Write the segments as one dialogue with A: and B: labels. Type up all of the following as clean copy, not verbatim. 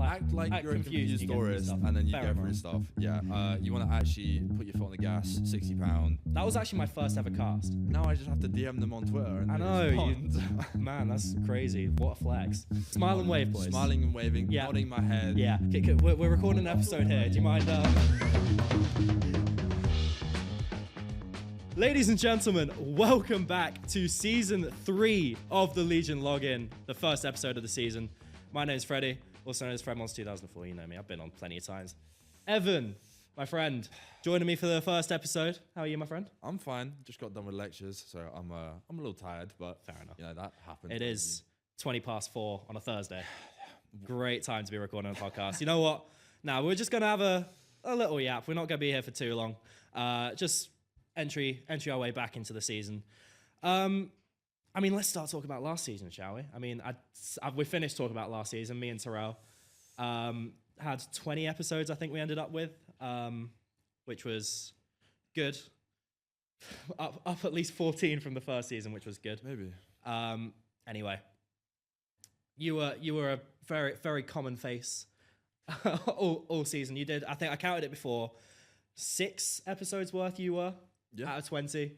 A: act like you're a confused tourist, and then you go through stuff. Yeah, you want to actually put your foot on the gas. £60.
B: That was actually my first ever cast.
A: Now I just have to DM them on Twitter. And
B: I know, man, that's crazy. What a flex. Smile and wave, boys.
A: Smiling and waving, nodding my head.
B: Yeah, we're recording an episode here. Do you mind? Ladies and gentlemen, welcome back to season 3 of the Legion Login, the first episode of the season. My name is Freddie, also known as Fredmons 2004. You know me, I've been on plenty of times. Evan, my friend, joining me for the first episode. How are you, my friend?
A: I'm fine. Just got done with lectures, so I'm a little tired, but
B: fair enough.
A: You know, that happens.
B: It is 20 past 4 on a Thursday. Great time to be recording a podcast. You know what? Now, we're just going to have a little yap. We're not going to be here for too long. Just entry our way back into the season. Let's start talking about last season, shall we? We finished talking about last season. Me and Terrell had 20 episodes, I think we ended up with, which was good. up at least 14 from the first season, which was good.
A: Maybe.
B: Anyway, you were a very, very common face all season. You did, I think I counted it before, 6 episodes worth you were out of 20.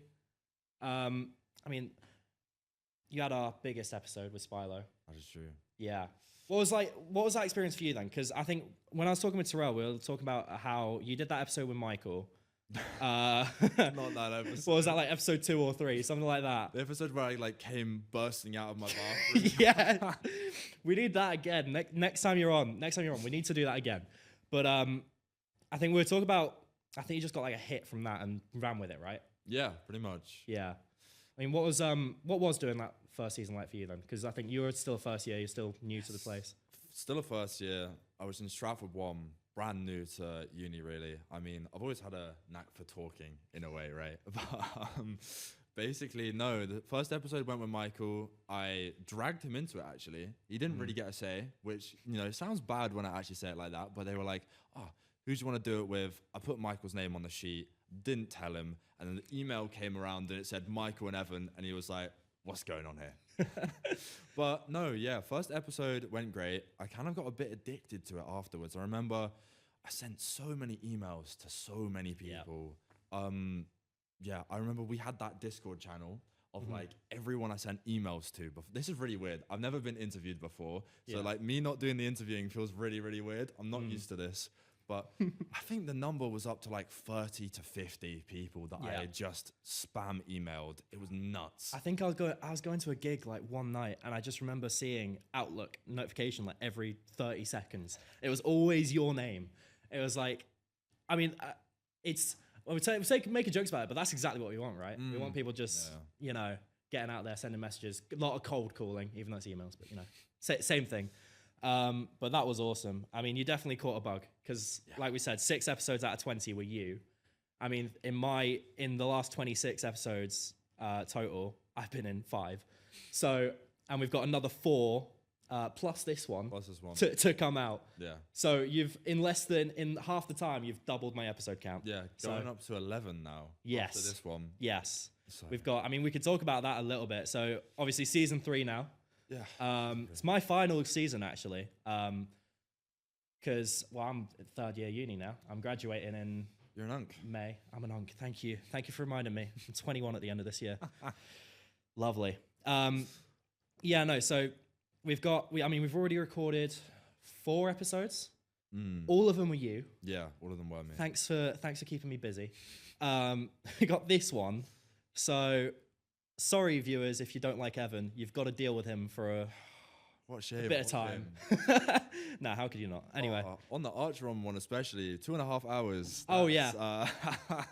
B: You had our biggest episode with Spilo.
A: That is true.
B: Yeah. What was that experience for you then? Because I think when I was talking with Terrell, we were talking about how you did that episode with Michael.
A: Not that episode.
B: What was that, like episode 2 or 3, something like that?
A: The episode where I came bursting out of my bathroom.
B: Yeah. We need that again. Next time you're on, we need to do that again. But I think we were talking about, I think you just got like a hit from that and ran with it, right?
A: Yeah, pretty much.
B: Yeah. What was doing that first season like for you then? Because I think you were still first year, you're still new to the place.
A: Still a first year. I was in Stratford 1, brand new to uni, really. I've always had a knack for talking in a way, right? But basically, no. The first episode went with Michael. I dragged him into it, actually. He didn't really get a say, which, it sounds bad when I actually say it like that, but they were like, who do you want to do it with? I put Michael's name on the sheet, didn't tell him, and then the email came around and it said Michael and Evan, and he was like, what's going on here? But no, yeah, first episode went great. I kind of got a bit addicted to it afterwards. I remember I sent so many emails to so many people. I remember we had that Discord channel of like everyone I sent emails to. This is really weird. I've never been interviewed before. So like me not doing the interviewing feels really, really weird. I'm not used to this. But I think the number was up to like 30 to 50 people that I had just spam emailed. It was nuts.
B: I think I was going to a gig like one night, and I just remember seeing Outlook notification like every 30 seconds. It was always your name. It was like, we make jokes about it, but that's exactly what we want, right? We want people just, getting out there, sending messages. A lot of cold calling, even though it's emails, but same thing. But that was awesome. You definitely caught a bug because, like we said, 6 episodes out of 20 were you. In the last 26 episodes total, I've been in 5. So, and we've got another 4 plus this one to come out.
A: Yeah.
B: So in half the time, you've doubled my episode count.
A: Yeah, going up to 11 now.
B: Yes.
A: After this one.
B: Yes. So. We've got. We could talk about that a little bit. So obviously, season 3 now.
A: Yeah.
B: It's my final season actually, because I'm third year uni now. I'm graduating in.
A: You're an unk.
B: May. I'm an unk. Thank you for reminding me. I'm 21 at the end of this year. Lovely. So we've already recorded 4 episodes. All of them were you.
A: Yeah, all of them were me.
B: Thanks for keeping me busy. We got this one, so. Sorry, viewers, if you don't like Evan, you've got to deal with him for a bit of time. Nah, how could you not? Anyway,
A: on the Archeron one especially, 2.5 hours.
B: Oh yeah,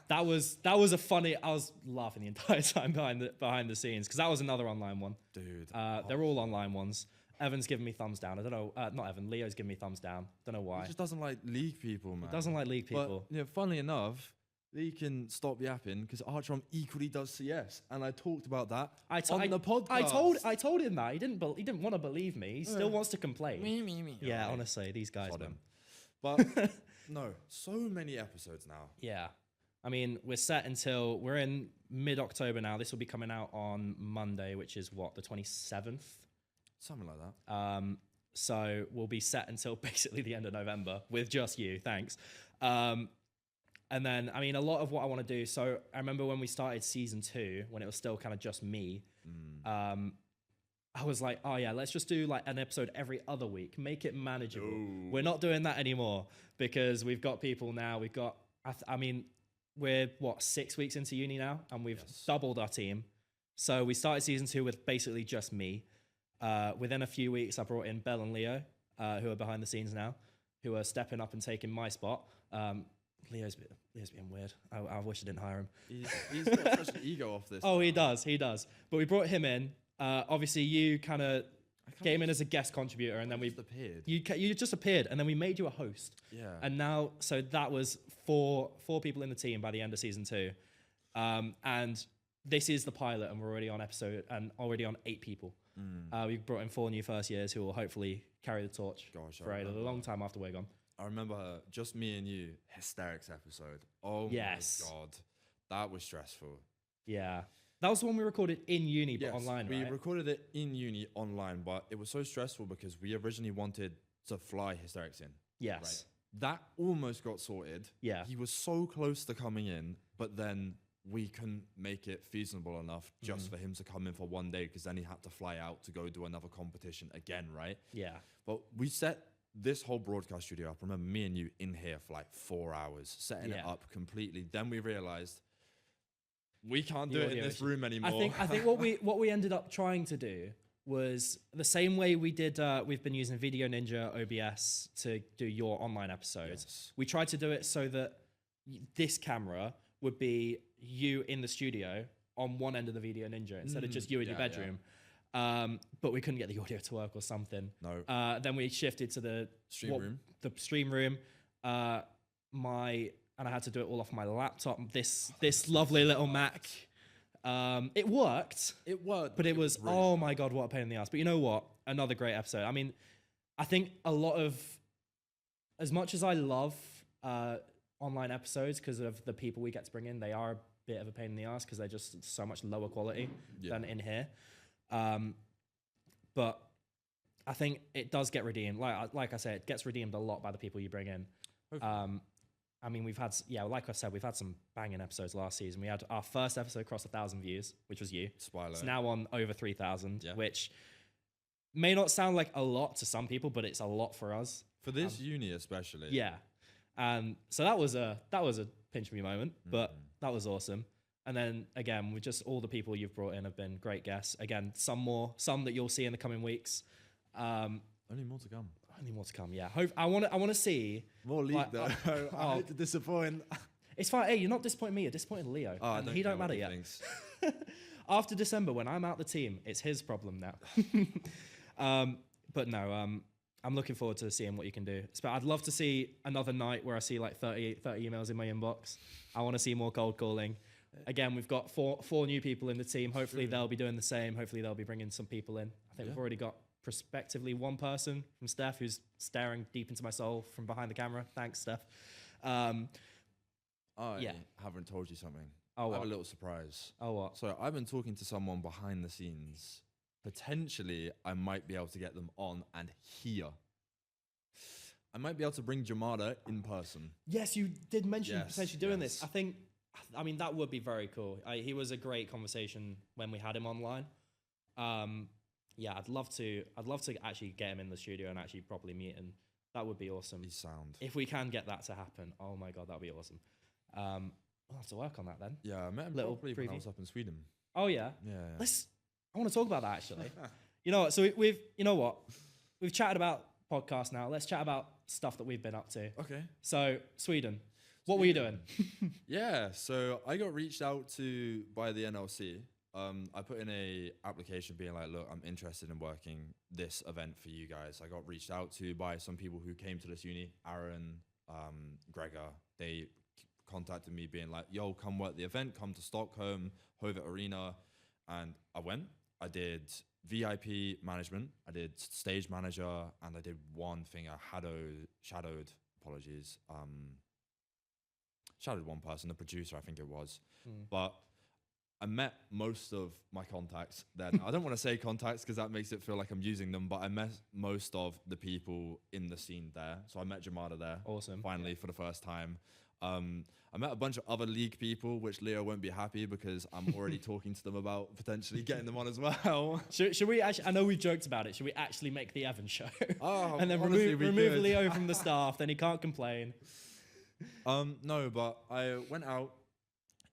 B: that was a funny. I was laughing the entire time behind the scenes because that was another online one.
A: Dude,
B: they're all online ones. Evan's giving me thumbs down. I don't know. Not Evan. Leo's giving me thumbs down. Don't know why.
A: He just doesn't like league people, man.
B: He doesn't like league people.
A: But funnily enough. Lee can stop yapping because Archeron equally does CS, and I talked about that on the podcast.
B: I told him that he didn't want to believe me. He still wants to complain. Me. Yeah, honestly, these guys.
A: But no, so many episodes now.
B: Yeah, we're set until we're in mid-October now. This will be coming out on Monday, which is what, the 27th,
A: something like that.
B: So we'll be set until basically the end of November with just you. Thanks. And then, I mean, a lot of what I want to do. So I remember when we started season 2, when it was still kind of just me, I was like, oh yeah, let's just do like an episode every other week, make it manageable. Ooh. We're not doing that anymore because we've got people now. We've got, I mean, we're 6 weeks into uni now, and we've doubled our team. So we started season 2 with basically just me. Within a few weeks, I brought in Belle and Leo, who are behind the scenes now, who are stepping up and taking my spot. Leo's being weird. I wish I didn't hire him.
A: He's got such an ego off this.
B: Oh, he does. But we brought him in. Obviously, you kind of came in as a guest contributor, and then we
A: appeared.
B: You just appeared, and then we made you a host.
A: Yeah.
B: And now, so that was four people in the team by the end of season 2, and this is the pilot, and we're already on episode and already on 8 people. We brought in 4 new first years who will hopefully carry the torch for a long time after we're gone.
A: I remember just me and you, hysterics episode. Oh my God. That was stressful.
B: Yeah. That was the one we recorded in uni, but online, right?
A: We recorded it in uni online, but it was so stressful because we originally wanted to fly hysterics in.
B: Yes.
A: Right? That almost got sorted.
B: Yeah.
A: He was so close to coming in, but then we couldn't make it feasible enough just for him to come in for one day, because then he had to fly out to go do another competition again, right?
B: Yeah.
A: But we set this whole broadcast studio up. I remember me and you in here for like 4 hours, setting it up completely. Then we realized we can't do it in this room anymore.
B: I think what we ended up trying to do was the same way we did. We've been using Video Ninja OBS to do your online episodes.
A: Yes.
B: We tried to do it so that this camera would be you in the studio on one end of the Video Ninja instead of just you in your bedroom. But we couldn't get the audio to work or something.
A: No.
B: Then we shifted to the stream room. And I had to do it all off my laptop. This lovely little Mac. It worked. But it was, oh my God, what a pain in the ass. But you know what? Another great episode. I mean, I think as much as I love online episodes because of the people we get to bring in, they are a bit of a pain in the ass because they're just so much lower quality than in here. But I think it does get redeemed. Like I said, it gets redeemed a lot by the people you bring in. I mean, we've had, like I said, we've had some banging episodes last season. We had our first episode cross 1,000 views, which was you. It's now on over 3,000, which may not sound like a lot to some people, but it's a lot for us.
A: For this uni especially.
B: Yeah. So that was a pinch me moment, but that was awesome. And then again, with just all the people you've brought in have been great guests. Again, some that you'll see in the coming weeks.
A: Only more to come.
B: Only more to come. Yeah. I want to see
A: more league though. I hate to disappoint.
B: It's fine. Hey, you're not disappointing me. You're disappointing Leo.
A: Oh,
B: and he don't matter yet. After December, when I'm out the team, it's his problem now. But no. I'm looking forward to seeing what you can do. I'd love to see another night where I see like 30 emails in my inbox. I want to see more cold calling. Again, we've got four new people in the team. Hopefully they'll be doing the same. Hopefully they'll be bringing some people in. I think we've already got prospectively one person from Steph who's staring deep into my soul from behind the camera. Thanks, Steph.
A: I haven't told you something. I have a little surprise.
B: Oh, what?
A: So I've been talking to someone behind the scenes. Potentially, I might be able to get them on and here. I might be able to bring Jamada in person.
B: Yes, you did mention potentially doing this. I mean, that would be very cool. He was a great conversation when we had him online. I'd love to actually get him in the studio and actually properly meet him. That would be awesome.
A: He's sound.
B: If we can get that to happen, oh my God, that would be awesome. We'll have to work on that then.
A: Yeah, I met him properly when I was up in Sweden.
B: Oh yeah?
A: Yeah.
B: I want to talk about that actually. You know what? So we've chatted about podcasts now. Let's chat about stuff that we've been up to.
A: Okay.
B: So Sweden, what were you doing?
A: Yeah, so I got reached out to by the NLC. I put in a application being like, look, I'm interested in working this event for you guys. I got reached out to by some people who came to this uni, Aaron, Gregor. They contacted me being like, yo, come work the event, come to Stockholm, Hovet Arena. And I went. I did VIP management, I did stage manager, and I did one thing I shadowed one person, the producer, I think it was. But I met most of my contacts then. I don't want to say contacts because that makes it feel like I'm using them, but I met most of the people in the scene there. So I met Jamada there.
B: Awesome.
A: Finally, for the first time. I met a bunch of other league people, which Leo won't be happy because I'm already talking to them about potentially getting them on as well.
B: Should we actually, I know we've joked about it, should we actually make the Evan show?
A: Oh,
B: and then
A: honestly,
B: remove Leo from the staff, then he can't complain.
A: No, but I went out.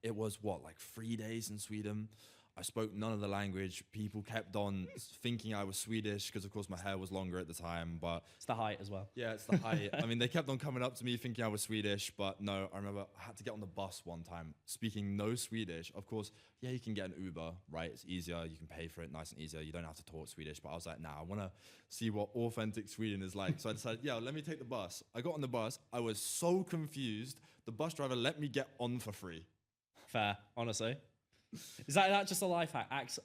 A: It was like 3 days in Sweden. I spoke none of the language. People kept on thinking I was Swedish because, of course, my hair was longer at the time. But
B: it's the height as well.
A: Yeah, it's the height. I mean, they kept on coming up to me thinking I was Swedish, but no. I remember I had to get on the bus one time speaking no Swedish. Of course, yeah, you can get an Uber, right? It's easier. You can pay for it nice and easier. You don't have to talk Swedish. But I was like, nah, I want to see what authentic Sweden is like. So I decided, yeah, let me take the bus. I got on the bus. I was so confused. The bus driver let me get on for free.
B: Fair, honestly. Is that just a life hack? Act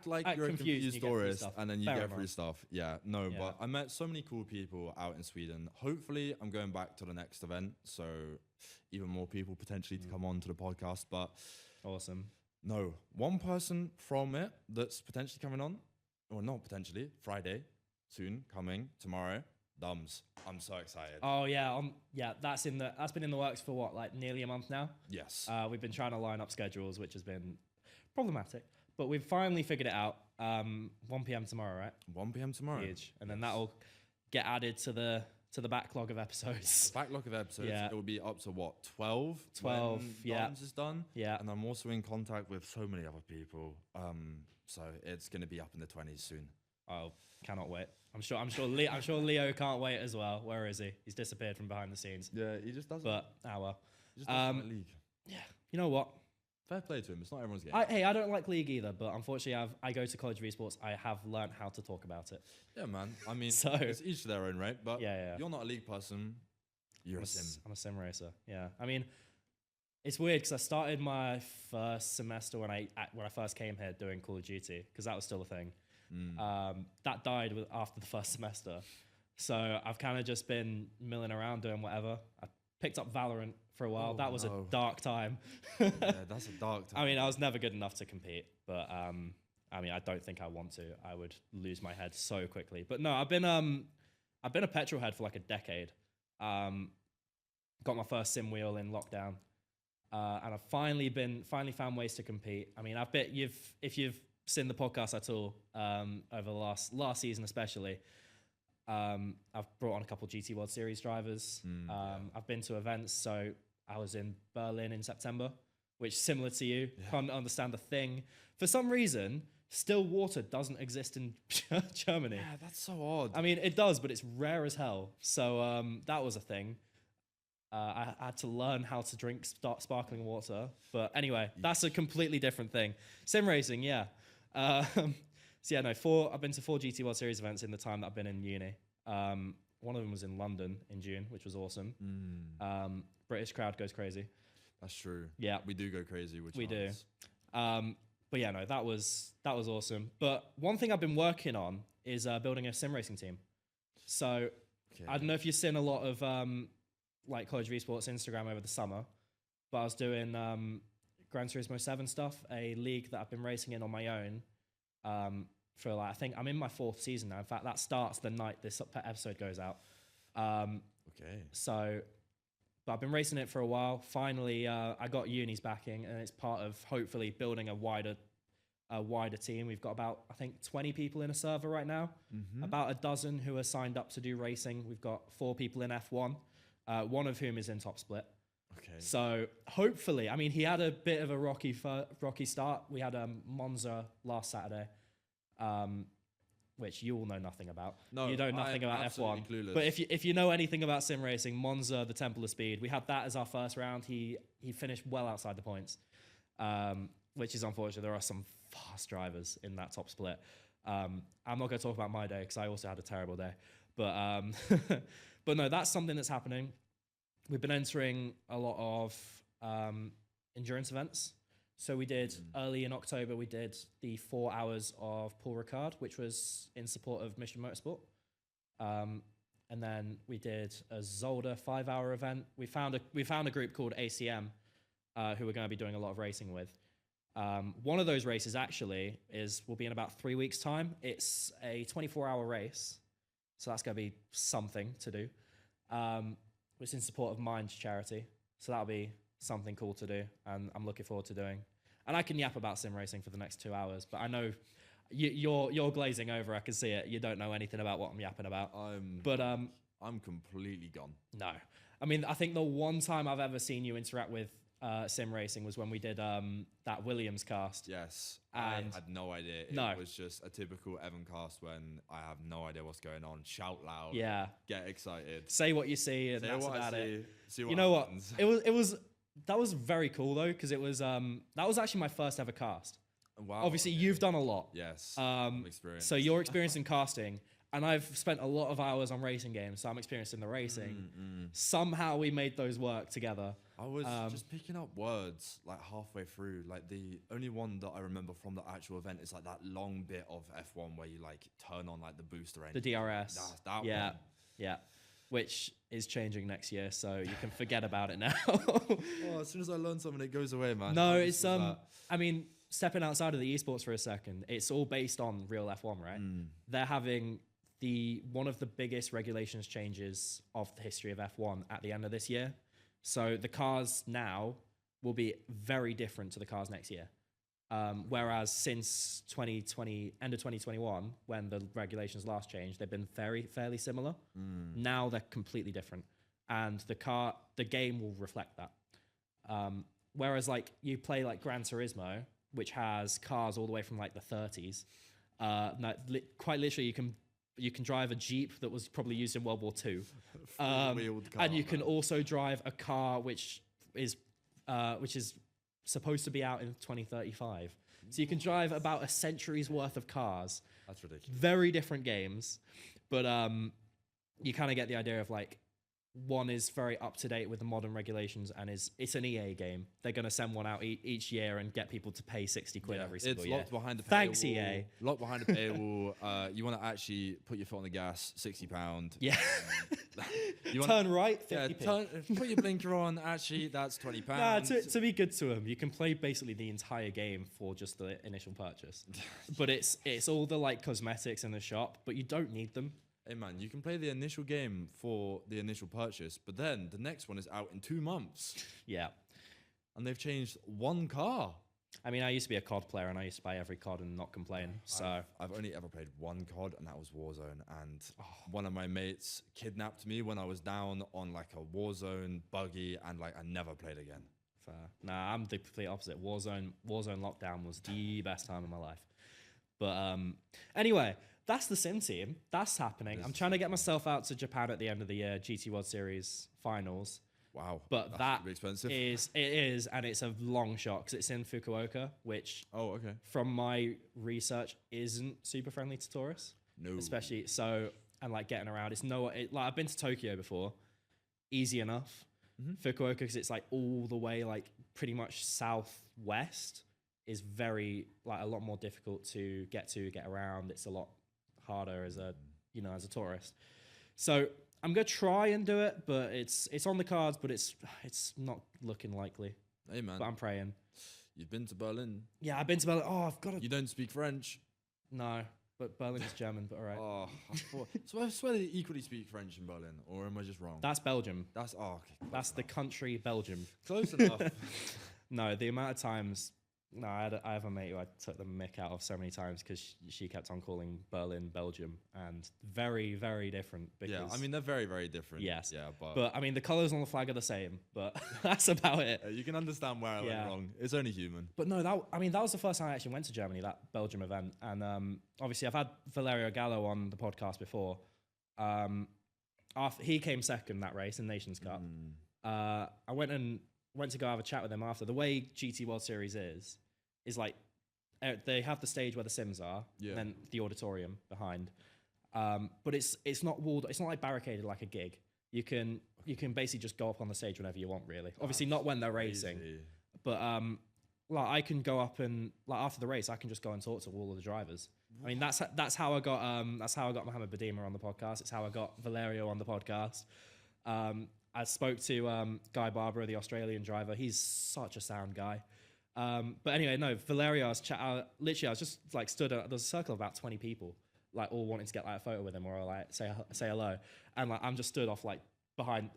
A: like you're a confused tourist and then you get free stuff. Yeah, no,
B: Yeah.
A: But I met so many cool people out in Sweden. Hopefully, I'm going back to the next event, so even more people potentially to come on to the podcast. But
B: awesome.
A: No, one person from it that's potentially coming on, or not potentially, Friday, soon, coming, tomorrow, Dums. I'm so excited.
B: Oh yeah, that's been in the works for what, like nearly a month now?
A: Yes.
B: We've been trying to line up schedules, which has been problematic, but we've finally figured it out. 1 p.m. tomorrow, right?
A: 1 p.m. tomorrow.
B: Huge. And then that'll get added to the backlog of episodes.
A: Backlog of episodes.
B: Yeah.
A: It will be up to what, 12?
B: 12, yeah.
A: Dums is done.
B: Yeah.
A: And I'm also in contact with so many other people. So it's going to be up in the 20s soon.
B: Oh, cannot wait. I'm sure Leo can't wait as well. Where is he? He's disappeared from behind the scenes.
A: Yeah, he just doesn't.
B: But well.
A: He just doesn't like League.
B: Yeah. You know what?
A: Fair play to him. It's not everyone's game.
B: I don't like League either, but unfortunately, I go to College of Esports. I have learned how to talk about it.
A: Yeah, man. I mean,
B: So-
A: it's each to their own, right? But
B: Yeah.
A: you're not a League person. You're a sim.
B: I'm a sim racer. Yeah. I mean, it's weird because I started my first semester when I first came here doing Call of Duty because that was still a thing. That died after the first semester. So I've kind of just been milling around doing whatever. I picked up Valorant for a while.
A: Oh,
B: that was
A: no.
B: a dark time.
A: Yeah, that's a dark time.
B: I mean, I was never good enough to compete, but I mean, I don't think I want to. I would lose my head so quickly. But no, I've been a petrol head for like a decade. Got my first sim wheel in lockdown, and I've finally found ways to compete. I mean, if you've seen the podcast at all over the last season especially, I've brought on a couple GT World Series drivers. I've been to events, so I was in Berlin in September, which similar to you, can't understand a thing. For some reason, still water doesn't exist in Germany.
A: Yeah, that's so odd.
B: I mean, it does, but it's rare as hell. So that was a thing. I had to learn how to drink sparkling water. But anyway, that's a completely different thing. Sim racing, yeah. So yeah, no, I've been to 4 GT World Series events in the time that I've been in uni. One of them was in London in June, which was awesome. British crowd goes crazy.
A: That's true.
B: Yeah.
A: We do go crazy, which
B: we do. But yeah, no, that was awesome. But one thing I've been working on is building a sim racing team. So I don't know if you've seen a lot of like College of Esports Instagram over the summer, but I was doing Gran Turismo 7 stuff, a league that I've been racing in on my own for like, I think I'm in my 4th season now. In fact, that starts the night this episode goes out. So, but I've been racing it for a while. Finally, I got uni's backing, and it's part of hopefully building a wider team. We've got about, I think, 20 people in a server right now. About a dozen who are signed up to do racing. We've got 4 people in F1, one of whom is in top split.
A: Okay.
B: So hopefully, I mean, he had a bit of a rocky start. We had Monza last Saturday, which you all know nothing about.
A: No,
B: you know nothing about F1.
A: Clueless.
B: But if you know anything about sim racing, Monza, the Temple of Speed, we had that as our first round. He finished well outside the points, which is unfortunate. There are some fast drivers in that top split. I'm not going to talk about my day because I also had a terrible day. But but no, that's something that's happening. We've been entering a lot of endurance events. So we did early in October, we did the 4 hours of Paul Ricard, which was in support of Mission Motorsport. And then we did a Zolder 5-hour event. We found a group called ACM who we're going to be doing a lot of racing with. One of those races actually will be in about 3 weeks' time. It's a 24-hour race, so that's going to be something to do. It's in support of Mind's charity, so that'll be something cool to do, and I'm looking forward to doing. And I can yap about sim racing for the next 2 hours, but I know you're glazing over. I can see it. You don't know anything about what I'm yapping about.
A: I'm completely gone.
B: No, I mean, I think the one time I've ever seen you interact with sim racing was when we did that Williams cast.
A: Yes,
B: and
A: I had no idea. It was just a typical Evan cast when I have no idea what's going on. Shout loud.
B: Yeah.
A: Get excited.
B: Say what you see, and
A: Say
B: that's
A: what
B: about
A: I see,
B: it.
A: See what
B: you know
A: happens.
B: what? That was very cool though, because it was that was actually my first ever cast.
A: Wow.
B: Obviously, you've done a lot.
A: Yes. Experience.
B: So you're experienced in casting, and I've spent a lot of hours on racing games, so I'm experienced in the racing. Somehow we made those work together.
A: I was just picking up words like halfway through. Like the only one that I remember from the actual event is like that long bit of F1 where you like turn on like the booster engine.
B: The DRS.
A: That
B: yeah,
A: one.
B: yeah. Which is changing next year, so you can forget about it now.
A: As soon as I learn something, it goes away, man.
B: No, it's I mean, stepping outside of the esports for a second, it's all based on real F1, right? They're having one of the biggest regulations changes of the history of F1 at the end of this year. So the cars now will be very different to the cars next year. Whereas since 2020, end of 2021, when the regulations last changed, they've been fairly similar. Now they're completely different, and the game will reflect that. Whereas like you play like Gran Turismo, which has cars all the way from like the 30s. Quite literally, you can drive a Jeep that was probably used in World War II, and you can also drive a car which is supposed to be out in 2035. So you can drive about a century's worth of cars.
A: That's ridiculous.
B: Very different games, but you kind of get the idea of like one is very up to date with the modern regulations, and it's an EA game. They're going to send one out each year and get people to pay 60 quid every single year.
A: It's locked behind the paywall.
B: Thanks, EA.
A: Locked behind the paywall. You want to actually put your foot on the gas, £60.
B: Yeah.
A: You
B: Turn right, 50p.
A: Put your blinker on. Actually, that's £20.
B: Nah, to be good to them, you can play basically the entire game for just the initial purchase. But it's all the like cosmetics in the shop, but you don't need them.
A: Hey man, you can play the initial game for the initial purchase, but then the next one is out in 2 months.
B: Yeah.
A: And they've changed one car.
B: I mean, I used to be a COD player, and I used to buy every COD and not complain. So
A: I've only ever played one COD, and that was Warzone. And one of my mates kidnapped me when I was down on like a Warzone buggy, and like I never played again.
B: Fair. Nah, I'm the complete opposite. Warzone Lockdown was the best time of my life. But anyway, that's the sim team. That's happening. I'm trying to get myself out to Japan at the end of the year, GT World Series finals.
A: Wow.
B: But that
A: expensive.
B: is, and it's a long shot because it's in Fukuoka, which from my research isn't super friendly to tourists.
A: No.
B: Especially and like getting around. Like I've been to Tokyo before, easy enough. Fukuoka, because it's like all the way like pretty much southwest, is very like a lot more difficult to get around. It's a lot harder as a tourist. So I'm gonna try and do it, but it's on the cards, but it's not looking likely.
A: Hey man,
B: but I'm praying.
A: You've been to Berlin?
B: Yeah, I've been to Berlin. Oh, I've got to.
A: You don't speak French?
B: No, but Berlin is German. But all right.
A: Oh, so I swear they equally speak French in Berlin, or am I just wrong?
B: That's Belgium.
A: That's okay.
B: That's the country Belgium.
A: Close enough.
B: No, the amount of times. No, I have a mate who I took the mick out of so many times because she kept on calling Berlin Belgium, and very, very different. Because,
A: yeah, I mean, they're very, very different.
B: Yes.
A: Yeah,
B: but I mean, the colours on the flag are the same, but that's about it.
A: You can understand where I went wrong. It's only human.
B: But no, that was the first time I actually went to Germany, that Belgium event. And obviously, I've had Valerio Gallo on the podcast before. After he came second that race in Nations Cup. I went to go have a chat with him after. The way GT World Series is like they have the stage where the sims are, and then the auditorium behind. But it's not walled. It's not like barricaded like a gig. You can basically just go up on the stage whenever you want. Really, obviously not when they're racing, but like I can go up and like after the race, I can just go and talk to all of the drivers. I mean, that's how I got Mohammed Badima on the podcast. It's how I got Valerio on the podcast. I spoke to Guy Barbara, the Australian driver. He's such a sound guy. But anyway, no, Valerio, literally, I was just like stood, there was a circle of about 20 people, like all wanting to get like a photo with him or like say hello. And like, I'm just stood off like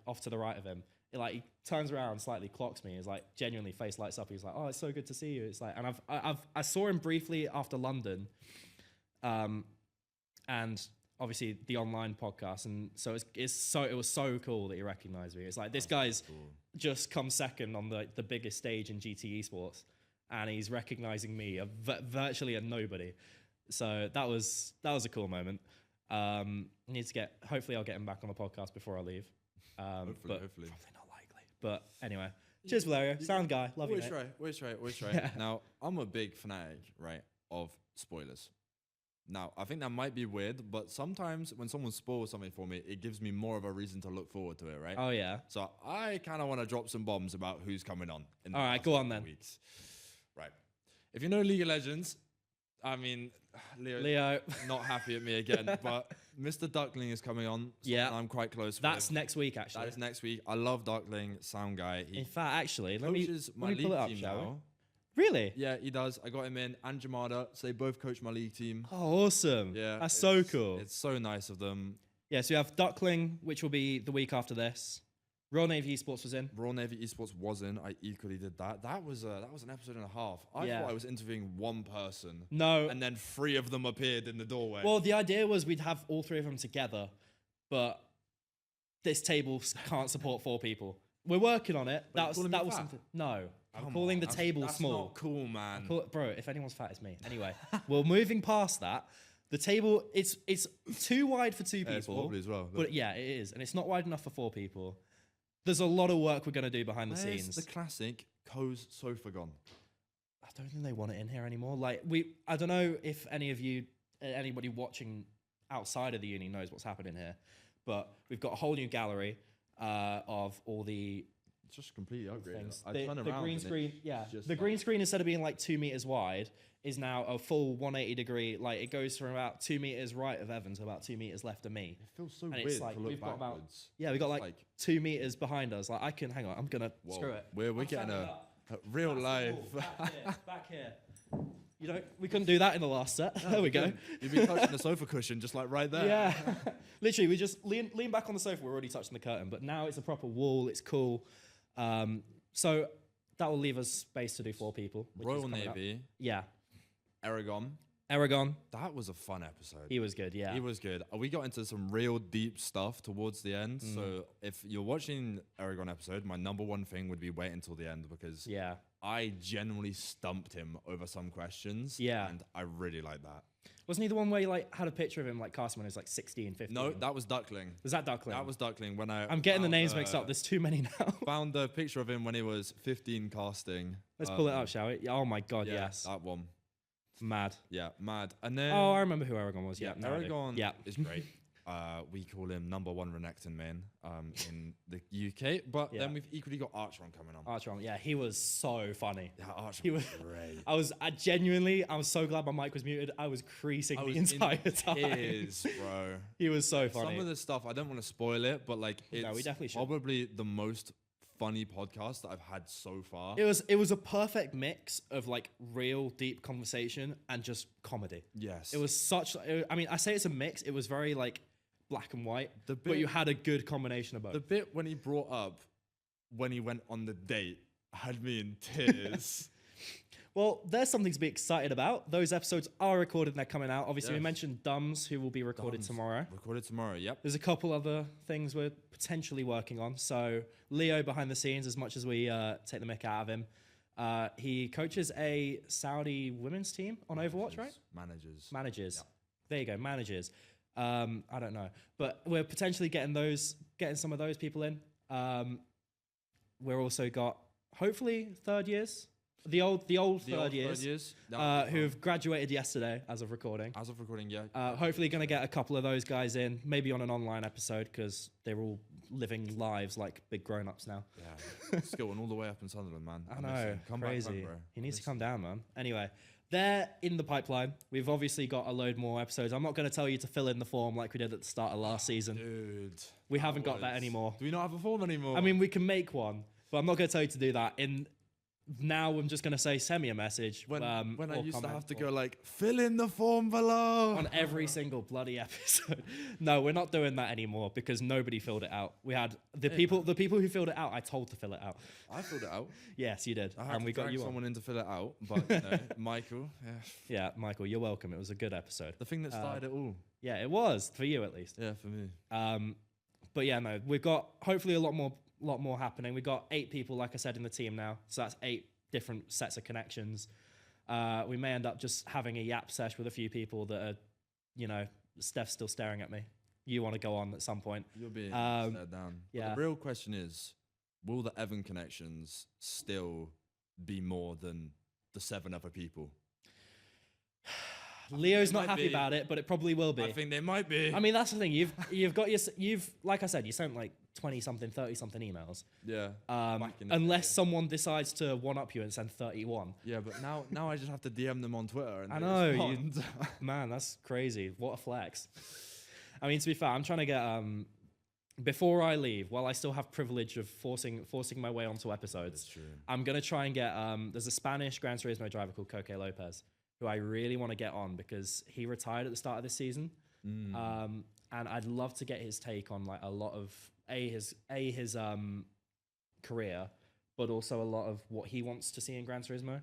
B: off to the right of him. Like he turns around, slightly clocks me. He's like genuinely face lights up. He's like, "Oh, it's so good to see you." It's like, and I saw him briefly after London, and obviously the online podcast, and so it was so cool that he recognized me. It's like this guy's just come second on the biggest stage in GT Esports, and he's recognizing me, virtually a nobody. So that was a cool moment. Hopefully I'll get him back on the podcast before I leave.
A: Hopefully.
B: Probably not likely. But anyway, cheers, Valerio. Sound guy. Love you, mate.
A: Always try.
B: Yeah.
A: Now, I'm a big fanatic, right, of spoilers. Now, I think that might be weird, but sometimes when someone spoils something for me, it gives me more of a reason to look forward to it, right?
B: Oh, yeah.
A: So I kind of want to drop some bombs about who's coming on in the
B: All right,
A: next
B: go on
A: couple
B: then.
A: Weeks. Right. If you know League of Legends, I mean, Leo, not happy at me again, but Mr. Duckling is coming on.
B: Yeah.
A: I'm quite close
B: That's
A: with.
B: next week, actually.
A: That is next week. I love Duckling, sound guy. He
B: in fact, actually, let me
A: my league
B: pull it up,
A: team
B: shall we?
A: now.
B: Really?
A: Yeah, he does. I got him in and Jamada, so they both coach my league team.
B: Oh, awesome.
A: Yeah.
B: That's so cool.
A: It's so nice of them.
B: Yeah, so we have Duckling, which will be the week after this. Royal Navy Esports was in.
A: Royal Navy Esports was in. I equally did that. That was an episode and a half. I thought I was interviewing one person.
B: No.
A: And then 3 of them appeared in the doorway.
B: Well, the idea was we'd have all 3 of them together, but this table can't support 4 people. We're working on it. That was something. No, I'm calling the table
A: that's
B: small.
A: Not cool, man.
B: Bro, if anyone's fat, it's me. Anyway, we're moving past that. The table, it's too wide for 2 people.
A: It's wobbly as well.
B: But yeah, it is, and it's not wide enough for 4 people. There's a lot of work we're going to do behind the
A: Where's
B: scenes.
A: the classic Co's sofa gone?
B: I don't think they want it in here anymore. Like I don't know if anybody watching outside of the uni knows what's happening here, but we've got a whole new gallery of all the
A: It's just completely upgraded.
B: things.
A: I
B: The
A: turn around
B: green
A: and
B: screen,
A: the
B: green screen instead of being like 2 meters wide is now a full 180 degree. Like it goes from about 2 meters right of Evan to about 2 meters left of me.
A: It feels so
B: And
A: weird
B: it's like
A: to look
B: we've got about
A: backwards.
B: we got like
A: like
B: 2 meters behind us. Like hang on, I'm gonna screw it.
A: We're
B: I'm
A: getting
B: standing
A: a
B: up.
A: real
B: That's the
A: life.
B: wall, back here. We couldn't do that in the last set. There we go.
A: You'd be touching the sofa cushion just like right there.
B: Yeah. Literally, we just lean back on the sofa. We're already touching the curtain, but now it's a proper wall. It's cool. So that will leave us space to do 4 people. which is
A: Royal
B: coming up.
A: Navy,
B: Yeah.
A: Aragon. That was a fun episode.
B: He was good, yeah.
A: He was good. We got into some real deep stuff towards the end. So if you're watching Aragon episode, my number one thing would be wait until the end because
B: Yeah.
A: I genuinely stumped him over some questions.
B: Yeah.
A: And I really like that.
B: Wasn't he the one where you like had a picture of him like casting when he was like 16, 15?
A: No, that was Duckling.
B: Was that Duckling?
A: That was Duckling when
B: I'm getting the names mixed up. There's too many now.
A: found the picture of him when he was 15 casting.
B: Let's pull it up, shall we? Oh my god,
A: Yeah,
B: yes.
A: that one.
B: Mad.
A: Yeah, mad. And then
B: Oh, I remember who Aragon was. Yeah,
A: Aragon
B: Yeah.
A: is great. We call him number 1 Renekton main in the UK. But
B: Yeah.
A: then we've equally got Archeron coming on.
B: Archeron. Yeah, he was so funny.
A: Yeah, Archeron
B: He
A: was
B: was-
A: great.
B: I was so glad my mic was muted. I was creasing the entire time.
A: Bro.
B: He was so funny.
A: Some of the stuff, I don't want to spoil it, but like it's
B: we definitely should.
A: probably the most funny podcast that I've had so far.
B: It was a perfect mix of like real deep conversation and just comedy.
A: Yes.
B: It was I mean, I say it's a mix. It was very like black and white,
A: The
B: but
A: bit-
B: you had a good combination of both.
A: The bit when he brought up when he went on the date had me in tears.
B: Well, there's something to be excited about. Those episodes are recorded and they're coming out. Obviously, we
A: Yes.
B: mentioned Dumbs, who will be recorded
A: Dums.
B: tomorrow.
A: Recorded tomorrow, yep.
B: There's a couple other things we're potentially working on. So Leo behind the scenes, as much as we take the mick out of him, he coaches a Saudi women's team on Overwatch, right?
A: Managers.
B: Managers. There you go, managers. I don't know, but we're potentially getting some of those people in. We're also got hopefully third years, the old third years, who have graduated yesterday as of recording.
A: As of recording, yeah.
B: Hopefully going to get a couple of those guys in, maybe on an online episode because they're all living lives like big grown-ups now.
A: Yeah. It's going all the way up in Sunderland, man.
B: I
A: miss
B: know,
A: him. Come
B: crazy.
A: back, bro.
B: He needs to come down, man. Anyway, they're in the pipeline. We've obviously got a load more episodes. I'm not going to tell you to fill in the form like we did at the start of last season.
A: Dude.
B: We haven't got that anymore.
A: Do we not have a form anymore?
B: I mean, we can make one, but I'm not going to tell you to do that. now I'm just gonna say send me a message.
A: When I used to have to go like, fill in the form below
B: on every single bloody episode. No, we're not doing that anymore because nobody filled it out. We had the people who filled it out, I told to fill it out.
A: I filled it out.
B: Yes, you did.
A: I had
B: and
A: to
B: we got
A: drag
B: you
A: someone in to fill it out, but no, Michael.
B: Yeah, Michael, you're welcome. It was a good episode.
A: The thing that started it all.
B: Yeah, it was for you at least.
A: Yeah, for me.
B: But yeah, no, we've got hopefully a lot more happening. We've got 8 people, like I said, in the team now. So that's 8 different sets of connections. We may end up just having a yap sesh with a few people that are, you know, Steph's still staring at me. You want to go on at some point.
A: You're being stared down.
B: Yeah.
A: But the real question is, will the Evan connections still be more than the 7 other people?
B: Leo's not happy about it, but it probably will be.
A: I think they might be.
B: I mean, that's the thing. You've got like I said, you sent like 20 something, 30 something emails.
A: Yeah.
B: Unless someone decides to one up you and send 31.
A: Yeah, but now I just have to DM them on Twitter. And
B: I know. Man, that's crazy. What a flex. I mean, to be fair, I'm trying to get before I leave, while I still have privilege of forcing my way onto episodes.
A: That's true.
B: I'm gonna try and get there's a Spanish Gran Turismo driver called Coque Lopez, who I really want to get on because he retired at the start of this season. And I'd love to get his take on like a lot of his career, but also a lot of what he wants to see in Gran Turismo,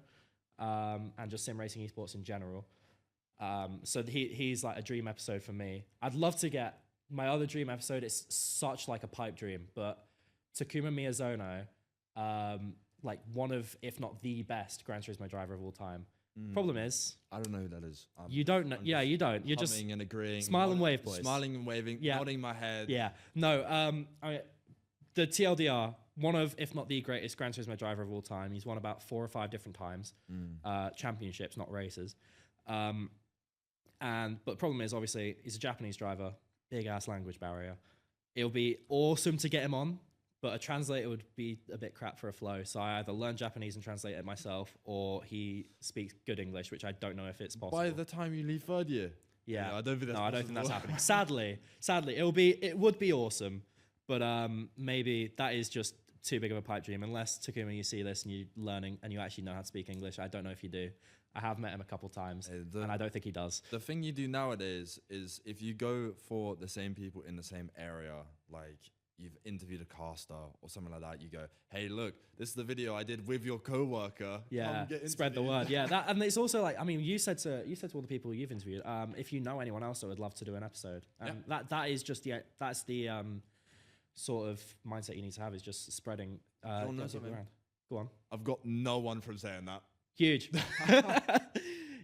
B: and just sim racing esports in general. So he's like a dream episode for me. I'd love to get my other dream episode. It's such like a pipe dream, but Takuma Miyazono, like one of, if not the best Gran Turismo driver of all time. Problem is,
A: I don't know who that is.
B: You don't know. Yeah, you don't. You're just
A: and agreeing.
B: Smile and wave, boys.
A: Smiling and waving, nodding my head.
B: Yeah. No, the TLDR, one of, if not the greatest Gran Turismo driver of all time. He's won about 4 or 5 different times. Championships, not races. But problem is, obviously, he's a Japanese driver. Big ass language barrier. It would be awesome to get him on, but a translator would be a bit crap for a flow. So I either learn Japanese and translate it myself, or he speaks good English, which I don't know if it's possible.
A: By the time you leave 3rd year.
B: Yeah.
A: I don't think that's
B: I don't think that's happening. Sadly, it would be awesome, but maybe that is just too big of a pipe dream. Unless Takuma, you see this and you're learning and you actually know how to speak English. I don't know if you do. I have met him a couple times, and I don't think he does.
A: The thing you do nowadays is if you go for the same people in the same area, like you've interviewed a caster or something like that, you go, hey, look, this is the video I did with your coworker.
B: Yeah, spread the word. Yeah, that, and it's also like, I mean, you said to all the people you've interviewed, if you know anyone else that would love to do an episode, that is just that's the sort of mindset you need to have, is just spreading around. Go on.
A: I've got no one from saying that.
B: Huge.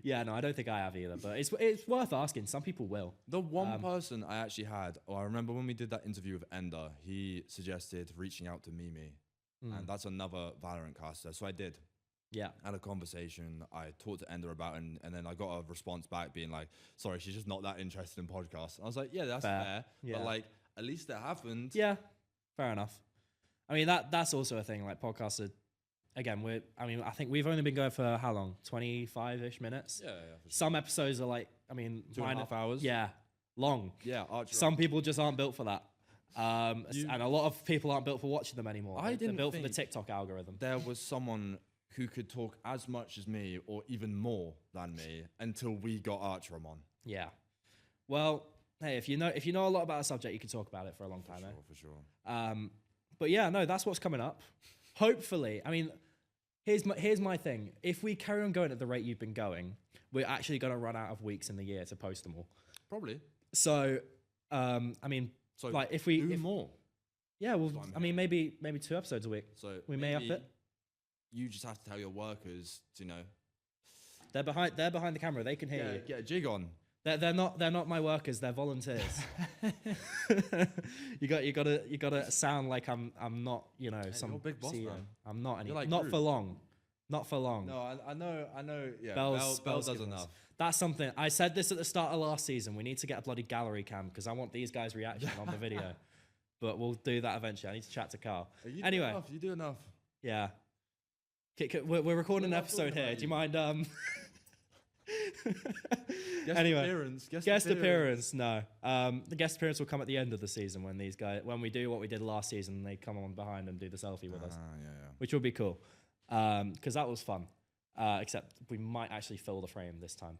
B: Yeah, no, I don't think I have either, but it's worth asking. Some people will.
A: The one person I actually had, I remember when we did that interview with Ender, he suggested reaching out to Mimi, and that's another Valorant caster. So I did.
B: Yeah.
A: Had a conversation. I talked to Ender about it, and then I got a response back being like, sorry, she's just not that interested in podcasts. I was like, yeah, that's fair.
B: Yeah.
A: But like, at least it happened.
B: Yeah, fair enough. I mean, that's also a thing. Like, podcasts are, again, I think we've only been going for how long? 25-ish minutes?
A: Yeah, for sure.
B: Some episodes are like, I mean...
A: 2.5 hours?
B: Yeah, long.
A: Yeah, Archer.
B: Some people just aren't built for that. And a lot of people aren't built for watching them anymore. They're built for the TikTok algorithm.
A: There was someone who could talk as much as me or even more than me until we got Archer on.
B: Yeah. Well, hey, if you know a lot about a subject, you can talk about it for a long time.
A: For sure.
B: But yeah, no, that's what's coming up. Hopefully, I mean, here's my thing. If we carry on going at the rate you've been going, we're actually going to run out of weeks in the year to post them all.
A: Probably.
B: So, I mean,
A: so
B: like if
A: more.
B: Yeah, well, I mean, maybe 2 episodes a week.
A: So
B: we may up it.
A: You just have to tell your workers to,
B: they're behind the camera. They can hear you.
A: Get a jig on.
B: They're not my workers. They're volunteers. you gotta sound like I'm not some
A: big boss
B: CEO.
A: man.
B: I'm not any.
A: Like
B: not
A: Groot.
B: for long. Not for long.
A: No, I know. Yeah,
B: Bell
A: does enough.
B: That's something I said this at the start of last season. We need to get a bloody gallery cam because I want these guys' reaction on the video. But we'll do that eventually. I need to chat to Carl. Anyway,
A: you do enough.
B: Yeah. We're recording an episode here. Do you mind? Guest appearance. No. The guest appearance will come at the end of the season when we do what we did last season. They come on behind and do the selfie with us,
A: Yeah.
B: which will be cool. because that was fun. Except we might actually fill the frame this time.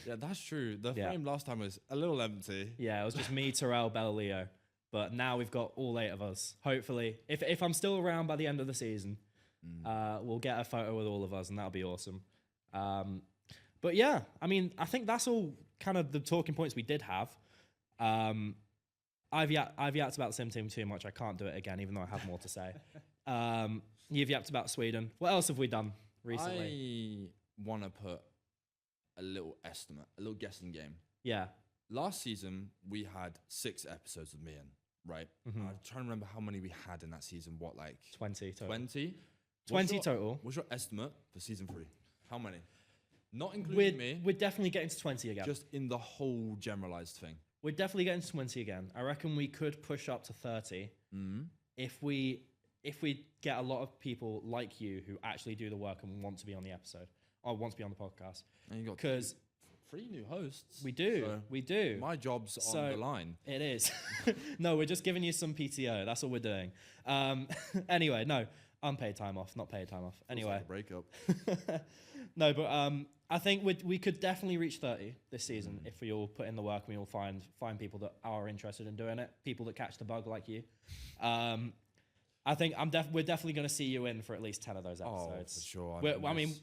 A: Yeah, that's true. The frame last time was a little empty.
B: Yeah, it was just me, Terrell, Bell, Leo. But now we've got all 8 of us. Hopefully, if I'm still around by the end of the season, we'll get a photo with all of us, and that'll be awesome. But yeah, I mean, I think that's all kind of the talking points we did have. I've yapped about the Sim Team too much. I can't do it again, even though I have more to say. You've yapped about Sweden. What else have we done recently?
A: I want to put a little estimate, a little guessing game.
B: Yeah.
A: Last season, we had 6 episodes with me in, right? I'm trying to remember how many we had in that season. What, like
B: 20 total.
A: 20?
B: 20 total.
A: What's your estimate for season 3? How many? Not including me.
B: We're definitely getting to 20 again.
A: Just in the whole generalized thing.
B: We're definitely getting to 20 again. I reckon we could push up to 30 if we get a lot of people like you who actually do the work and want to be on the episode or want to be on the podcast.
A: And you got 3 new hosts.
B: We do.
A: So
B: we do.
A: My job's on the line.
B: It is. No, we're just giving you some PTO. That's all we're doing. Anyway, no, unpaid time off, not paid time off. Anyway.
A: Like a breakup.
B: No, but I think we could definitely reach 30 this season if we all put in the work and we all find people that are interested in doing it, people that catch the bug like you. I think we're definitely going to see you in for at least 10 of those episodes.
A: Oh, for sure.
B: I mean,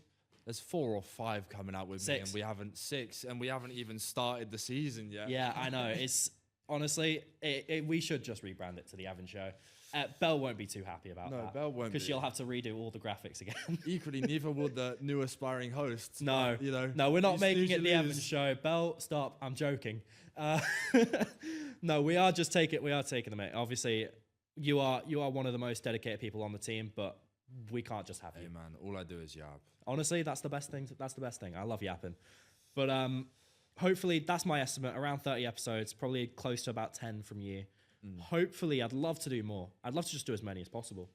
A: there's 4 or 5 coming out with
B: 6.
A: me, and we haven't 6, and we haven't even started the season yet.
B: Yeah, I know. It's honestly, we should just rebrand it to the Avon Show. Belle won't be too happy about that.
A: No, Belle won't,
B: because she'll have to redo all the graphics again.
A: Equally, neither will the new aspiring hosts.
B: No,
A: but,
B: no, we're not making it the Avon Show. Belle, stop. I'm joking. No, we are taking the mate. Obviously, you are one of the most dedicated people on the team, but we can't just have you.
A: Hey man, all I do is yap.
B: Honestly, that's the best thing. That's the best thing. I love yapping. But hopefully, that's my estimate. Around 30 episodes, probably close to about 10 from you. Hopefully, I'd love to do more. I'd love to just do as many as possible.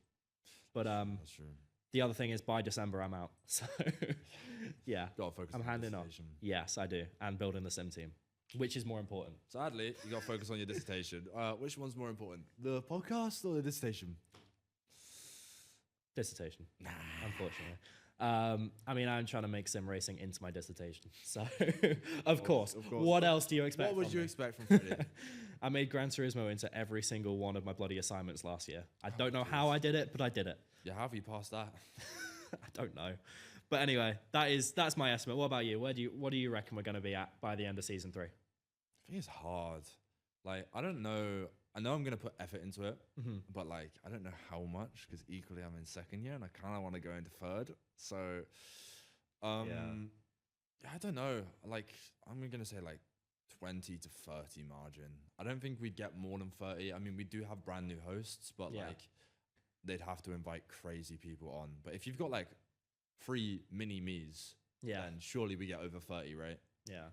B: But
A: that's true.
B: The other thing is, by December, I'm out. So yeah,
A: Gotta focus.
B: I'm handing off. Yes, I do, and building the sim team, which is more important.
A: Sadly, you gotta focus on your dissertation. Which one's more important, the podcast or the dissertation?
B: Dissertation, unfortunately. I mean, I'm trying to make sim racing into my dissertation. So, of course. What else do you expect?
A: What would you expect from Freddie?
B: I made Gran Turismo into every single one of my bloody assignments last year. I don't know how I did it, but I did it.
A: Yeah, how have you passed that?
B: I don't know. But anyway, that's my estimate. What about you? What do you reckon we're going to be at by the end of season 3?
A: I think it's hard. Like, I don't know. I know I'm going to put effort into it, but like, I don't know how much, because equally I'm in second year and I kind of want to go into third. So, I don't know. Like, I'm going to say like 20 to 30 margin. I don't think we'd get more than 30. I mean, we do have brand new hosts, but like, they'd have to invite crazy people on. But if you've got like 3 mini me's, then surely we get over 30, right?
B: Yeah.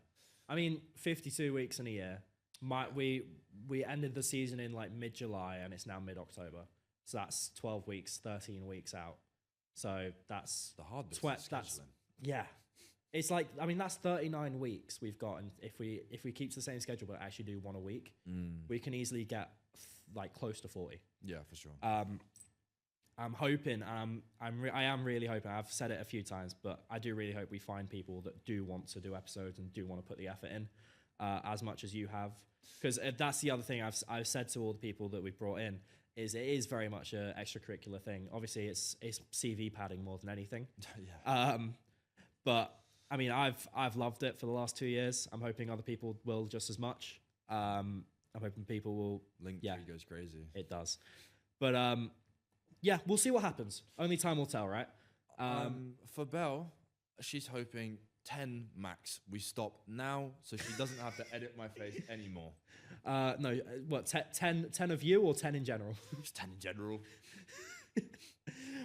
B: I mean, 52 weeks in a year. We ended the season in like mid-July and it's now mid-October. So that's 12 weeks, 13 weeks out. So that's
A: the hard bit.
B: Yeah. It's like, I mean, that's 39 weeks we've got, and if we keep to the same schedule but actually do 1 a week, we can easily get like close to 40.
A: Yeah, for sure.
B: I'm hoping, I am really hoping, I've said it a few times, but I do really hope we find people that do want to do episodes and do want to put the effort in as much as you have. Because that's the other thing I've said to all the people that we've brought in, is it is very much an extracurricular thing. Obviously, it's CV padding more than anything. But I mean, I've loved it for the last 2 years. I'm hoping other people will just as much. I'm hoping people will.
A: Linktree goes crazy.
B: It does. But yeah, we'll see what happens. Only time will tell, right?
A: For Belle, she's hoping 10 max. We stop now, so she doesn't have to edit my face anymore.
B: No, what, 10 of you or 10 in general?
A: Just 10 in general.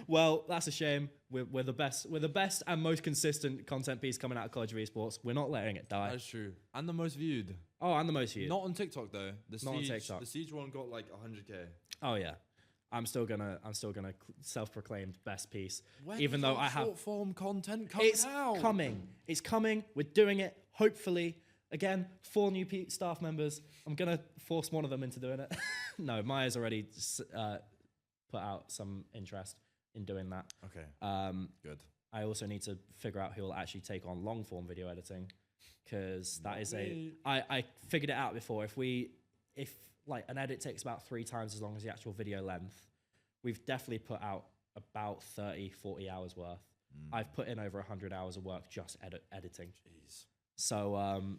B: Well, that's a shame. We're the best. We're the best and most consistent content piece coming out of College of Esports. We're not letting it die.
A: That's true. And the most viewed.
B: Oh, and the most viewed.
A: Not on TikTok though.
B: Not on TikTok.
A: The Siege one got like 100K.
B: Oh yeah. I'm still gonna self-proclaimed best piece,
A: When
B: even though I have
A: short form content coming out.
B: It's coming. We're doing it. Hopefully, again, 4 new staff members. I'm gonna force one of them into doing it. No, Maya's already put out some interest in doing that.
A: Okay. Good.
B: I also need to figure out who will actually take on long form video editing, because that is I figured it out before. If like an edit takes about 3 times as long as the actual video length, we've definitely put out about 30, 40 hours worth. I've put in over 100 hours of work just editing.
A: Jeez.
B: So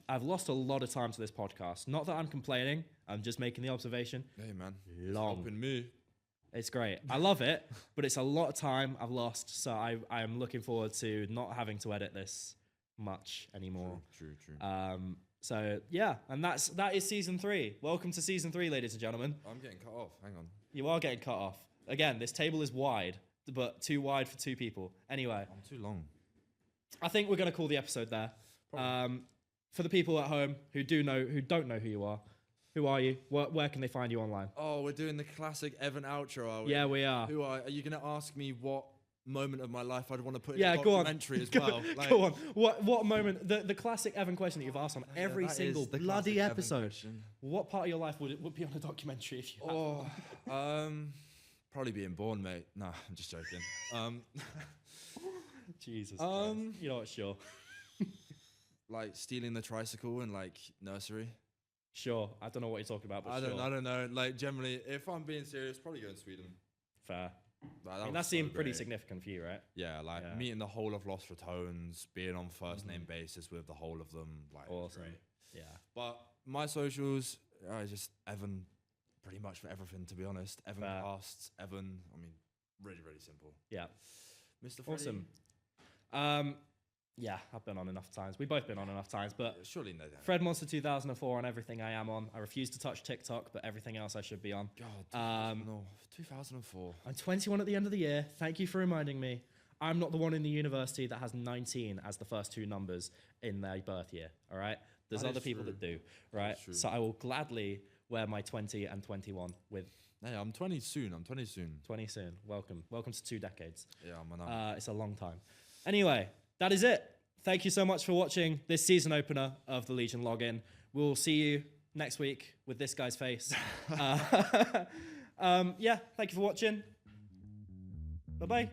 B: I've lost a lot of time to this podcast. Not that I'm complaining. I'm just making the observation.
A: Hey, man.
B: Long.
A: It's helping me.
B: It's great. I love it, but it's a lot of time I've lost. So I am looking forward to not having to edit this much anymore.
A: True.
B: So yeah, and that is season 3. Welcome to season 3, ladies and gentlemen.
A: I'm getting cut off. Hang on.
B: You are getting cut off. Again, this table is wide, but too wide for 2 people. Anyway.
A: I'm too long.
B: I think we're going to call the episode there. For the people at home who don't know who you are, who are you? Where can they find you online?
A: Oh, we're doing the classic Evan outro, are we?
B: Yeah, we are.
A: Are you going to ask me what moment of my life I'd want to put in
B: a
A: documentary as well?
B: Go on. What moment? The classic Evan question that you've asked on every single bloody episode. What part of your life would be on a documentary if you had?
A: Probably being born, mate. No, I'm just joking.
B: Jesus Christ. You know what? Sure.
A: Like stealing the tricycle in like nursery.
B: Sure. I don't know what you're talking about, but
A: I don't know. Like generally, if I'm being serious, probably go in Sweden.
B: Fair.
A: Like,
B: that seemed pretty significant for you, right?
A: Yeah, meeting the whole of Lost Ratones, being on first name basis with the whole of them. Like,
B: awesome.
A: Great.
B: Yeah.
A: But my socials, just Evan, pretty much for everything, to be honest. Evan Casts, Evan. I mean, really, really simple.
B: Yeah.
A: Mr. Freddie.
B: Awesome. Yeah, I've been on enough times. We've both been on enough times, but
A: surely no doubt.
B: Fred Monster 2004 on everything I am on. I refuse to touch TikTok, but everything else I should be on.
A: God, 2004.
B: I'm 21 at the end of the year. Thank you for reminding me. I'm not the one in the university that has 19 as the first 2 numbers in their birth year, all right? There's other people that do, right? So I will gladly wear my 20 and 21 with...
A: Hey, I'm 20 soon.
B: 20 soon. Welcome to 2 decades.
A: Yeah, I'm
B: it's a long time. Anyway... That is it. Thank you so much for watching this season opener of the Legion Login. We'll see you next week with this guy's face. Thank you for watching. Bye-bye.